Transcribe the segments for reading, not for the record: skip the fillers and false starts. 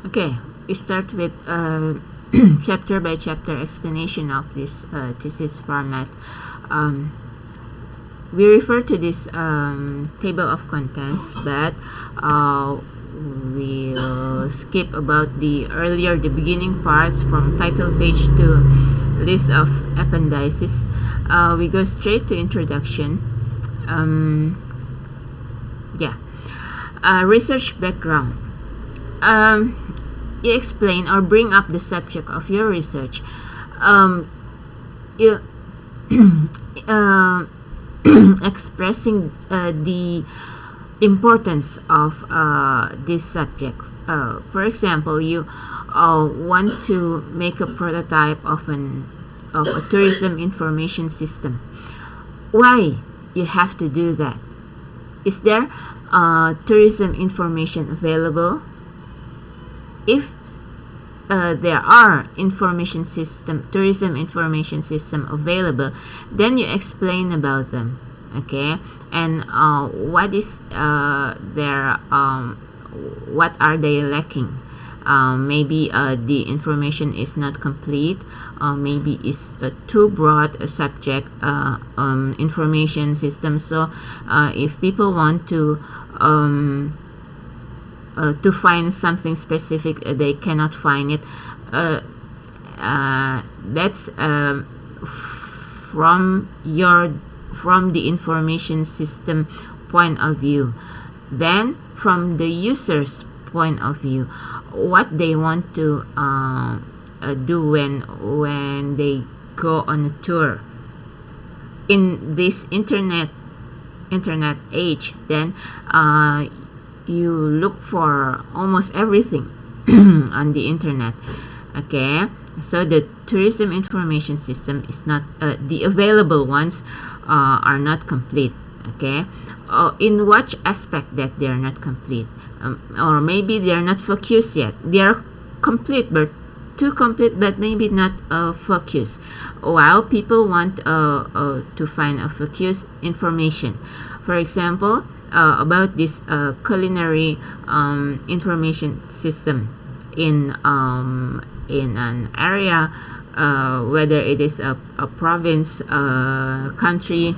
Okay, we start with chapter by chapter explanation of this thesis format. Um, we refer to this table of contents, but we'll skip about the beginning parts from title page to list of appendices. We go straight to introduction. Yeah, research background. You explain or bring up the subject of your research. You expressing the importance of this subject. For example, you want to make a prototype of a tourism information system. Why you have to do that? Is there tourism information available? If there are tourism information system available, then you explain about them, okay? And what are they lacking? Maybe the information is not complete, maybe it's too broad a subject, information system. So if people want to find something specific, they cannot find it. That's from the information system point of view. Then from the user's point of view, what they want to do when they go on a tour in this internet age, then you look for almost everything on the internet, okay? So the tourism information system is not the available ones are not complete, okay? In what aspect that they are not complete, or maybe they are not focused yet. They are complete, but too complete, but maybe not focused, while people want to find a focused information. For example, about this culinary information system in an area, whether it is a province, country,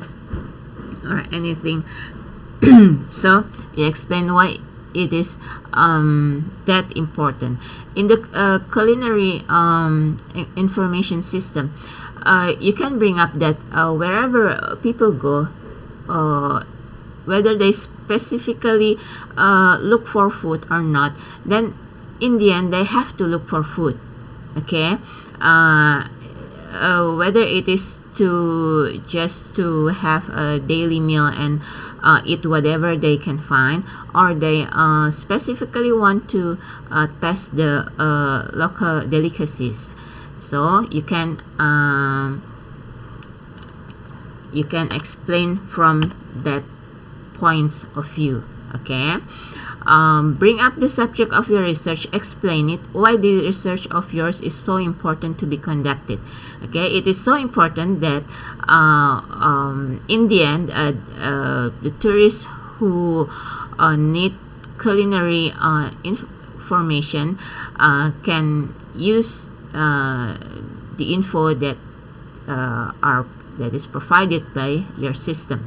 or anything. So you explain why it is that important. In the culinary information system, you can bring up that wherever people go, whether they specifically look for food or not, then in the end they have to look for food, okay? Whether it is just to have a daily meal and eat whatever they can find, or they specifically want to test the local delicacies. So you can explain from that points of view, okay? Bring up the subject of your research, explain it, why the research of yours is so important to be conducted, okay? It is so important that in the end, the tourists who need culinary information can use the info that is provided by your system.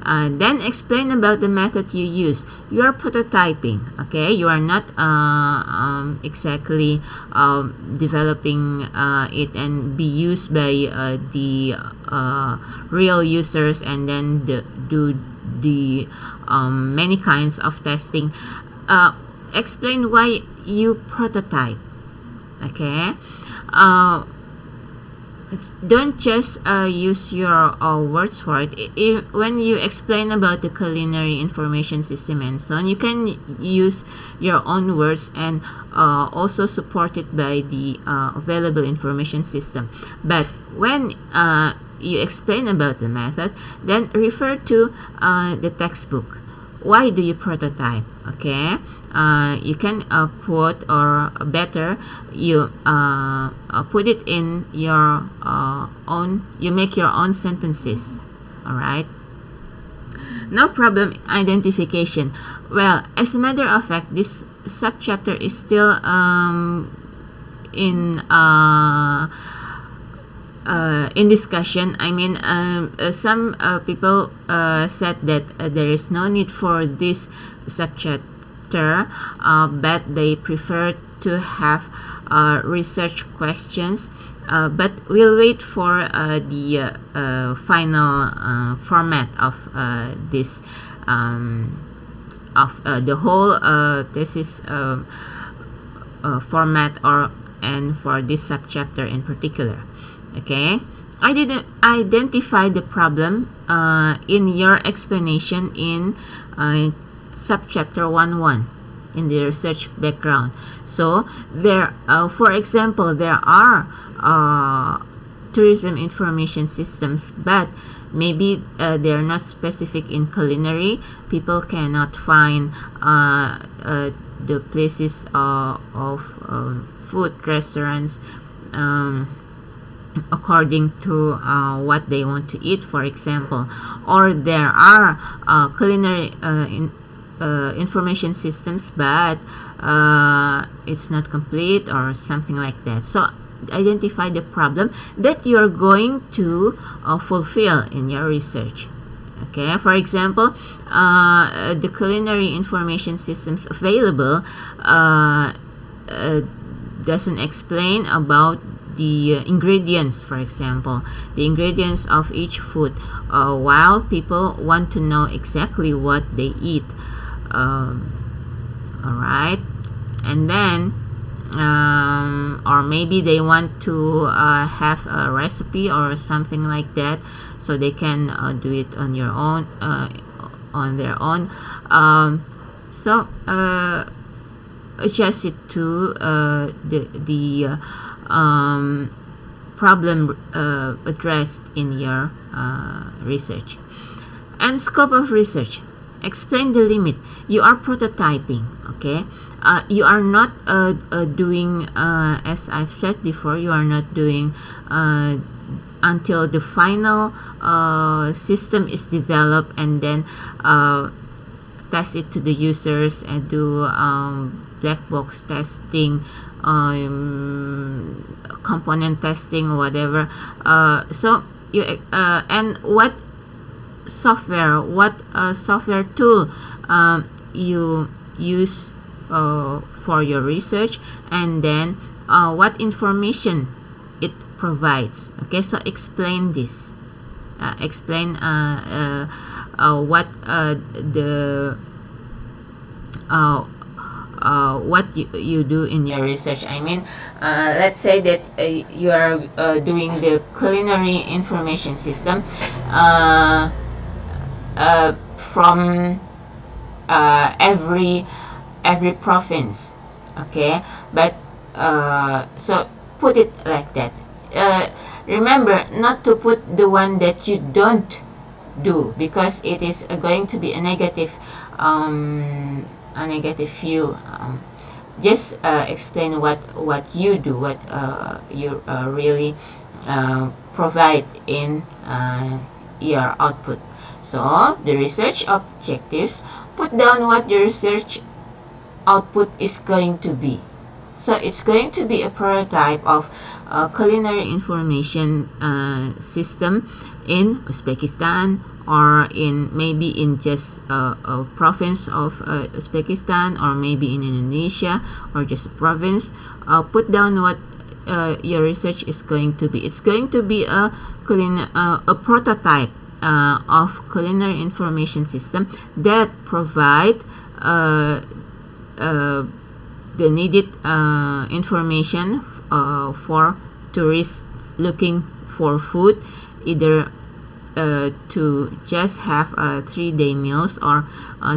Then explain about the method you use. You are prototyping, okay? You are not exactly developing it and be used by the real users, and then do the many kinds of testing. Explain why you prototype, okay? Don't just use your words for it. When you explain about the culinary information system and so on, you can use your own words and also support it by the available information system. But when you explain about the method, then refer to the textbook. Why do you prototype, okay? You can quote, or better, you put it in your own, you make your own sentences, all right? No problem identification. Well, as a matter of fact, this subchapter is still in discussion. I mean, some people said that there is no need for this subchapter, but they prefer to have research questions. But we'll wait for the final format of this of the whole thesis format, and for this subchapter in particular. Okay, I didn't identify the problem in your explanation in subchapter 1.1 in the research background. So there, for example, there are tourism information systems, but maybe they're not specific in culinary. People cannot find the places of food restaurants according to what they want to eat, for example. Or there are culinary information systems, but it's not complete or something like that. So identify the problem that you are going to fulfill in your research. Okay, for example, the culinary information systems available doesn't explain about the ingredients, for example, the ingredients of each food, while people want to know exactly what they eat. Alright, and then or maybe they want to have a recipe or something like that, so they can do it on your own, on their own. So adjust it to the problem addressed in your research. And scope of research. Explain the limit. You are prototyping, okay? You are not doing, as I've said before, you are not doing until the final system is developed, and then test it to the users and do black box testing, component testing, whatever. So you and what software tool you use for your research, and then what information it provides. Okay, so explain this. Explain what what you do in your research. I mean, let's say that you are doing the culinary information system from every province, okay? But so put it like that. Remember not to put the one that you don't do, because it is going to be a negative view. Just explain what you do, what you really provide in your output. So the research objectives, put down what the research output is going to be. So it's going to be a prototype of a culinary information system in Uzbekistan, or maybe in just a province of Uzbekistan, or maybe in Indonesia, or just a province. Put down what your research is going to be. It's going to be a prototype of culinary information system that provide the needed information for tourists looking for food, either to just have 3-day meals, or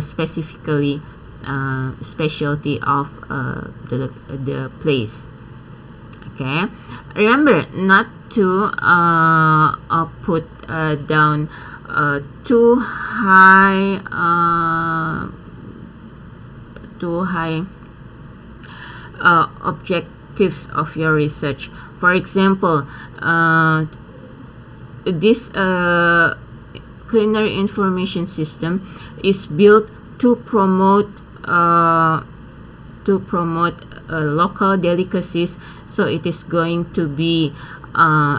specifically specialty of the place. Okay, remember not to put down too high objectives of your research. For example, this culinary information system is built to promote local delicacies, so it is going to be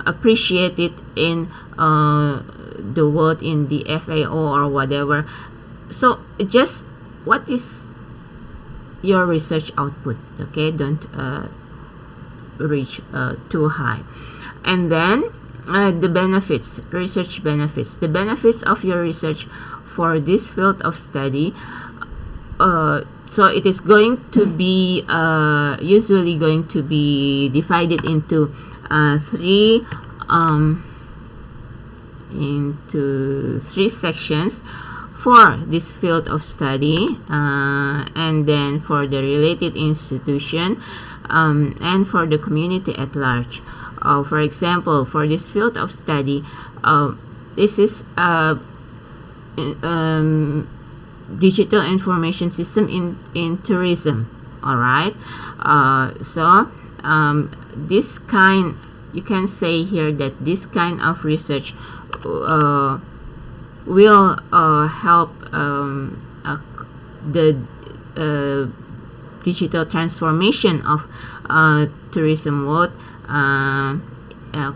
appreciated in the world, in the FAO or whatever. So just what is your research output, okay? Don't reach too high. And then the benefits, research benefits. The benefits of your research for this field of study, so it is going to be usually going to be divided into three sections for this field of study, and then for the related institution, and for the community at large. For example, for this field of study, this is digital information system in tourism. All right. So this kind, you can say here that this kind of research will help the digital transformation of tourism world,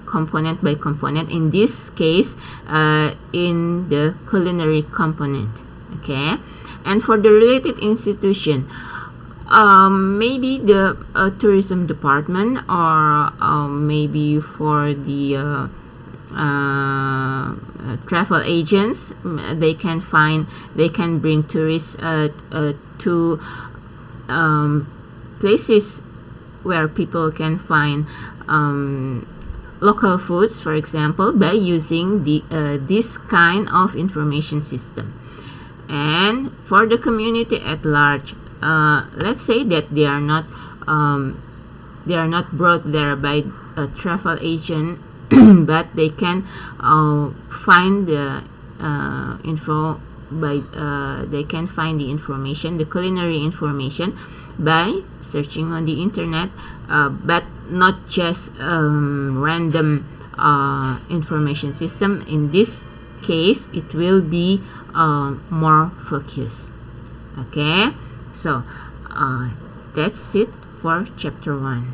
component by component. In this case, in the culinary component. Okay, and for the related institution, maybe the tourism department, or maybe for the travel agents, they can bring tourists to places where people can find local foods, for example, by using this kind of information system. And for the community at large, let's say that they are not brought there by a travel agent, but they can find the information, the culinary information, by searching on the internet, but not just random information system. In this case, it will be more focused. Okay, so that's it for chapter 1.